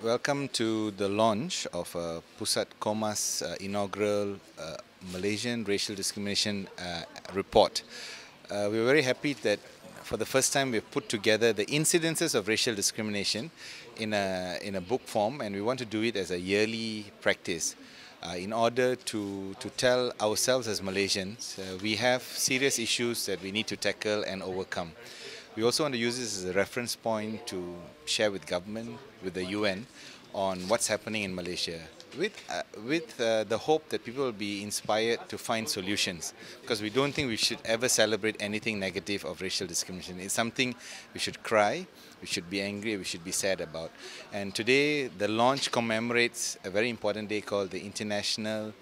Welcome to the launch of Pusat Komas inaugural Malaysian Racial Discrimination Report. We're very happy that for the first time we've put together the incidences of racial discrimination in a book form, and we want to do it as a yearly practice in order to tell ourselves as Malaysians we have serious issues that we need to tackle and overcome. We also want to use this as a reference point to share with government, with the UN, on what's happening in Malaysia, with the hope that people will be inspired to find solutions, because we don't think we should ever celebrate anything negative of racial discrimination. It's something we should cry, we should be angry, we should be sad about. And today the launch commemorates a very important day called the International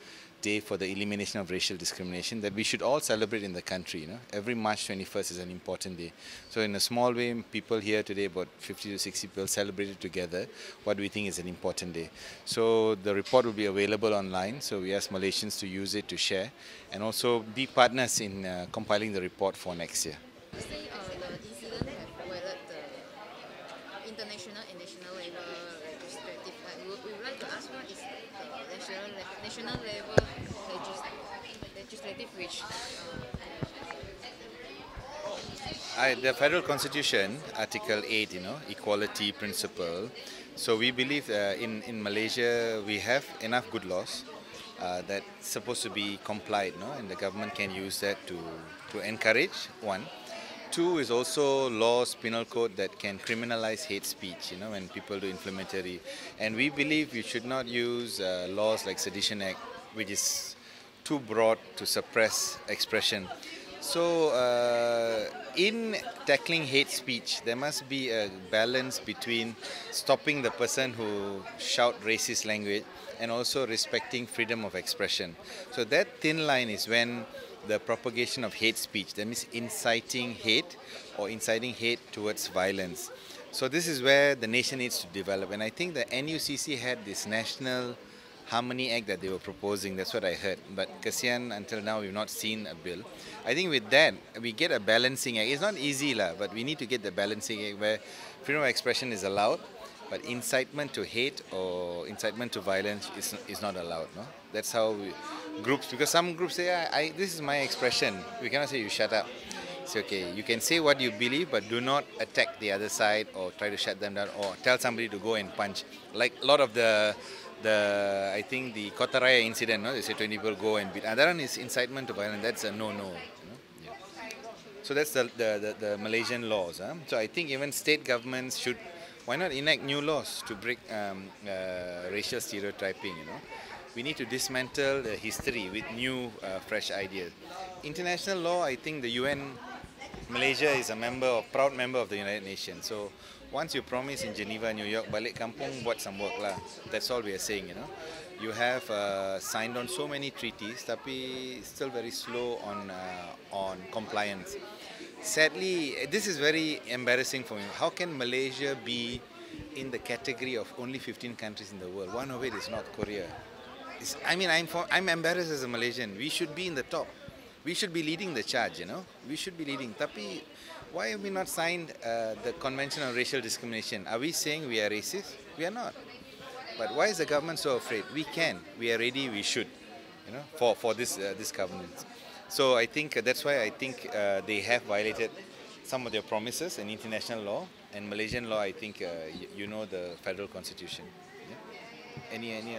Day for the Elimination of Racial Discrimination, that we should all celebrate in the country. Every March 21st is an important day. So in a small way, people here today, about 50 to 60 people, celebrated together what we think is an important day. So the report will be available online, so we ask Malaysians to use it to share and also be partners in compiling the report for next year. The incident have violated the international and national level legislative. We would like to ask, what is the national level legislative which The Federal Constitution, Article 8, equality principle. So we believe in Malaysia we have enough good laws that's supposed to be complied, and the government can use that to encourage, one. Two is also laws, penal code that can criminalize hate speech, when people do inflammatory. And we believe we should not use laws like Sedition Act, which is too broad to suppress expression. So in tackling hate speech, there must be a balance between stopping the person who shout racist language and also respecting freedom of expression. So that thin line is when the propagation of hate speech, that means inciting hate or inciting hate towards violence. So this is where the nation needs to develop, and I think the NUCC had this National Harmony Act that they were proposing. That's what I heard, but kasian, until now we've not seen a bill. I think with that we get a balancing act. It's not easy but we need to get the balancing act where freedom of expression is allowed, but incitement to hate or incitement to violence is not allowed. That's how groups, because some groups say, this is my expression. We cannot say you shut up. It's okay, you can say what you believe, but do not attack the other side or try to shut them down or tell somebody to go and punch. Like a lot of I think the Kotaraya incident, they say 20 people go and beat. And that one is incitement to violence. That's a no-no. Yeah. So that's the Malaysian laws. So I think even state governments should, why not enact new laws to break racial stereotyping? We need to dismantle the history with new, fresh ideas. International law, I think the UN, Malaysia is a proud member of the United Nations. So once you promise in Geneva, New York, balik kampung, buat some work lah. That's all we are saying. You have signed on so many treaties, tapi still very slow on compliance. Sadly, this is very embarrassing for me. How can Malaysia be in the category of only 15 countries in the world? One of it is North Korea. I'm embarrassed as a Malaysian. We should be in the top. We should be leading the charge, We should be leading. Tapi, why have we not signed the Convention on Racial Discrimination? Are we saying we are racist? We are not. But why is the government so afraid? We can. We are ready. We should, for this government. So I think that's why I think they have violated some of their promises in international law and Malaysian law. I think the Federal Constitution. Yeah? Any